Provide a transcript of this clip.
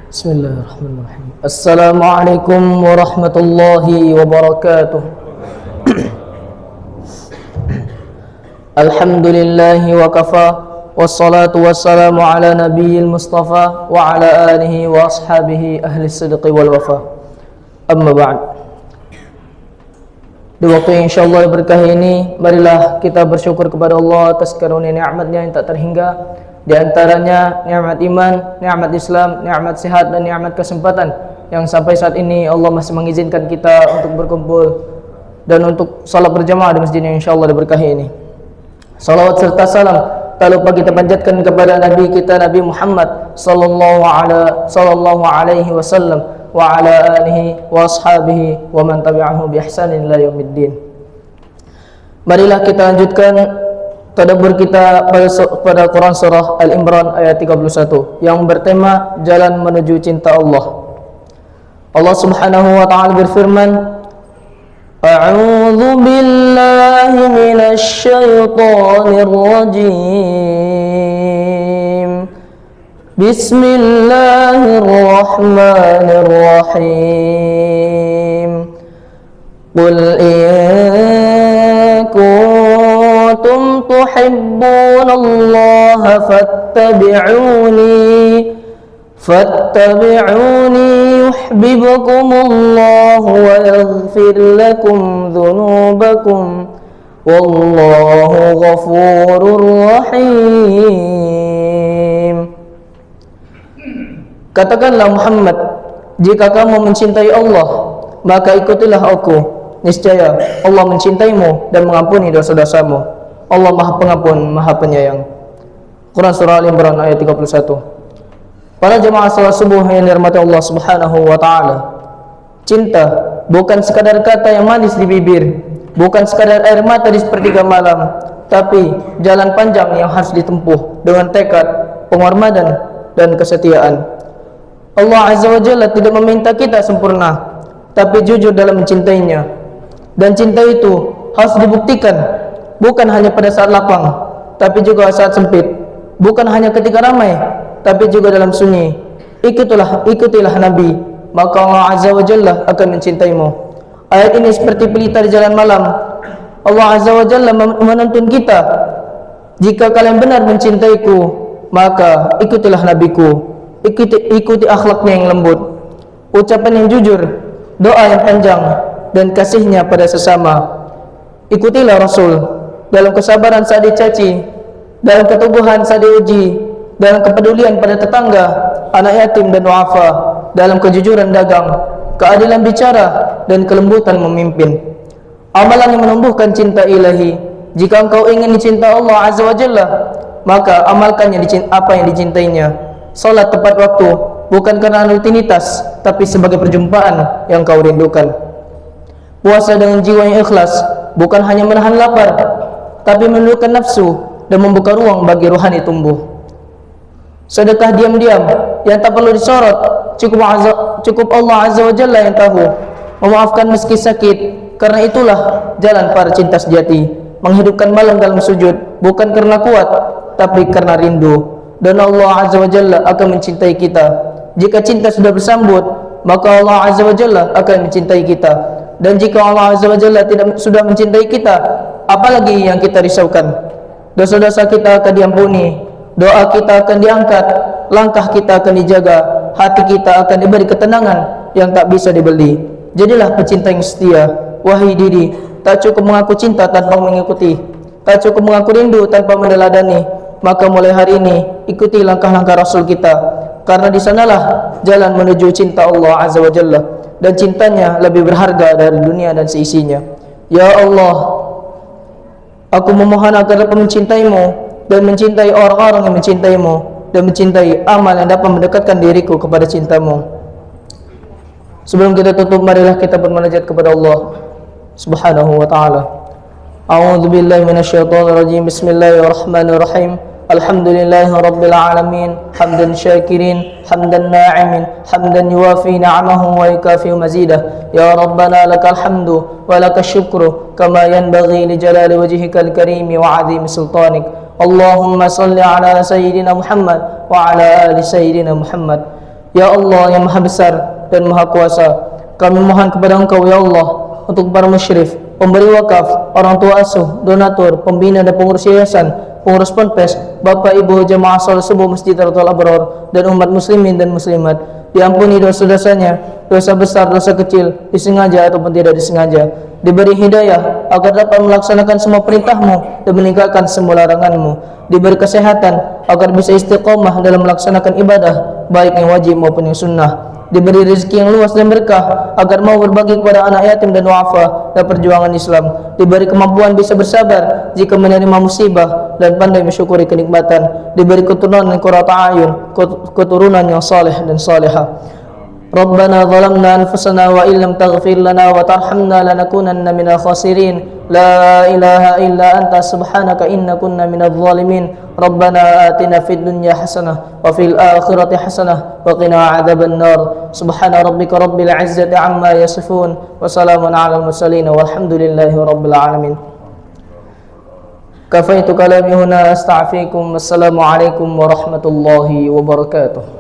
Bismillahirrahmanirrahim. Assalamualaikum warahmatullahi wabarakatuh. Alhamdulillahi wa kafa, wassalatu wassalamu ala nabiyil mustafa wa ala alihi wa ashabihi ahli sidqi wal wafa. Amma ba'd. Di waktu yang insyaAllah berkah ini, marilah kita bersyukur kepada Allah atas karunia nikmatnya yang tak terhingga. Di antaranya nikmat iman, nikmat Islam, nikmat sehat dan nikmat kesempatan yang sampai saat ini Allah masih mengizinkan kita untuk berkumpul dan untuk salat berjamaah di masjid yang insyaallah diberkahi ini. Salawat serta salam tak lupa kita panjatkan kepada Nabi kita Nabi Muhammad sallallahu alaihi wasallam wa ala alihi wa ashabihi wa man tabi'ahu bi ihsanin ila yaumiddin. Marilah kita lanjutkan tadabbur kita pada Quran surah Al-Imran ayat 31 yang bertema jalan menuju cinta Allah. Allah Subhanahu wa taala berfirman, A'udzu billahi minasy syaithanir rajim. Bismillahirrahmanirrahim. Qul in kuntum tuhibbunallaha fattabi'uni yuhibbukumullahu wa yaghfir lakum dhunubakum wallahu ghafurur rahim. Katakanlah Muhammad, jika kamu mencintai Allah, maka ikutilah aku. Niscaya Allah mencintaimu dan mengampuni dosa-dosamu. Allah Maha Pengampun, Maha Penyayang. Quran surah Al-Imran ayat 31. Para jemaah salat subuh yang dirahmati Allah Subhanahu wa taala. Cinta bukan sekadar kata yang manis di bibir, bukan sekadar air mata di sepertiga malam, tapi jalan panjang yang harus ditempuh dengan tekad, pengorbanan dan kesetiaan. Allah Azza wa Jalla tidak meminta kita sempurna, tapi jujur dalam mencintainya. Dan cinta itu harus dibuktikan bukan hanya pada saat lapang, tapi juga saat sempit. Bukan hanya ketika ramai, tapi juga dalam sunyi. Ikutilah Nabi, maka Allah Azza wa Jalla akan mencintaimu. Ayat ini seperti pelita di jalan malam. Allah Azza wa Jalla menuntun kita, jika kalian benar mencintaiku, maka ikutilah Nabiku. Ikuti akhlaknya yang lembut, ucapan yang jujur, doa yang panjang, dan kasihnya pada sesama. Ikutilah Rasul dalam kesabaran saat dicaci, dalam keteguhan saat diuji, dalam kepedulian pada tetangga, anak yatim dan duafa, dalam kejujuran dagang, keadilan bicara, dan kelembutan memimpin. Amalan yang menumbuhkan cinta ilahi. Jika engkau ingin dicinta Allah Azza wa Jalla, maka amalkannya apa yang dicintainya. Salat tepat waktu bukan karena rutinitas, tapi sebagai perjumpaan yang kau rindukan. Puasa dengan jiwa yang ikhlas bukan hanya menahan lapar, tapi menundukkan nafsu dan membuka ruang bagi rohani tumbuh. Sedekah diam-diam yang tak perlu disorot, cukup Allah Azza wa Jalla yang tahu. Memaafkan meski sakit, karena itulah jalan para cinta sejati. Menghidupkan malam dalam sujud bukan karena kuat, tapi karena rindu. Dan Allah Azza wa Jalla akan mencintai kita. Jika cinta sudah bersambut, maka Allah Azza wa Jalla akan mencintai kita. Dan jika Allah Azza wa Jalla sudah mencintai kita, apalagi yang kita risaukan? Dosa-dosa kita akan diampuni, doa kita akan diangkat, langkah kita akan dijaga, hati kita akan diberi ketenangan yang tak bisa dibeli. Jadilah pecinta yang setia. Wahai diri, tak cukup mengaku cinta tanpa mengikuti, tak cukup mengaku rindu tanpa meneladani. Maka mulai hari ini ikuti langkah-langkah Rasul kita, karena di sanalah jalan menuju cinta Allah Azza wa Jalla, dan cintanya lebih berharga dari dunia dan seisinya. Ya Allah, aku memohon agar dapat mencintaimu dan mencintai orang-orang yang mencintaimu, dan mencintai amal yang dapat mendekatkan diriku kepada cintamu. Sebelum kita tutup, marilah kita bermunajat kepada Allah Subhanahu wa ta'ala. A'udzu billahi minasyaitonir rajim. Bismillahirrahmanirrahim. Alhamdulillahi rabbil alamin, hamdan syakirin, hamdan na'imin, hamdan yuwafi ni'amahu wa yukafi mazidah. Ya Rabbana lakal hamdu wa lakal syukru kama yanbaghi li jalali wajhikal karimi wa 'azimi sultanik. Allahumma salli ala sayyidina Muhammad wa ala ali sayyidina Muhammad. Ya Allah yang maha besar dan maha kuasa, kami mohon kepada Engkau ya Allah untuk para musyrif, pemberi wakaf, orang tua asuh, donatur, pembina dan pengurus yayasan, pengurus ponpes, bapak ibu jamaah salat subuh Masjid Darul Abror, dan umat muslimin dan muslimat. Diampuni dosa-dosanya, dosa besar, dosa kecil, disengaja ataupun tidak disengaja. Diberi hidayah agar dapat melaksanakan semua perintah-Mu dan meninggalkan semua larangan-Mu. Diberi kesehatan agar bisa istiqomah dalam melaksanakan ibadah, baik yang wajib maupun yang sunnah. Diberi rezeki yang luas dan berkah agar mau berbagi kepada anak yatim dan duafa dan perjuangan Islam. Diberi kemampuan bisa bersabar jika menerima musibah dan pandai mensyukuri kenikmatan. Diberi keturunan yang qurrata ayun, keturunan yang saleh dan salihah. Rabbana zalamna anfusana wa illam taghfir lana wa tarhamna lanakunanna minal khasirin. La ilaha illa anta subhanaka inna kunna minadh zalimin. Rabbana atina fid dunya hasanah wa fil akhirati hasanah wa qina adzaban nar. Subhana rabbika rabbil izzati amma yasifun wa salamun alal mursalin walhamdulillahi rabbil alamin. Kafaitu kalami huna, astaghfirukum. Wassalamu alaikum warahmatullahi wabarakatuh.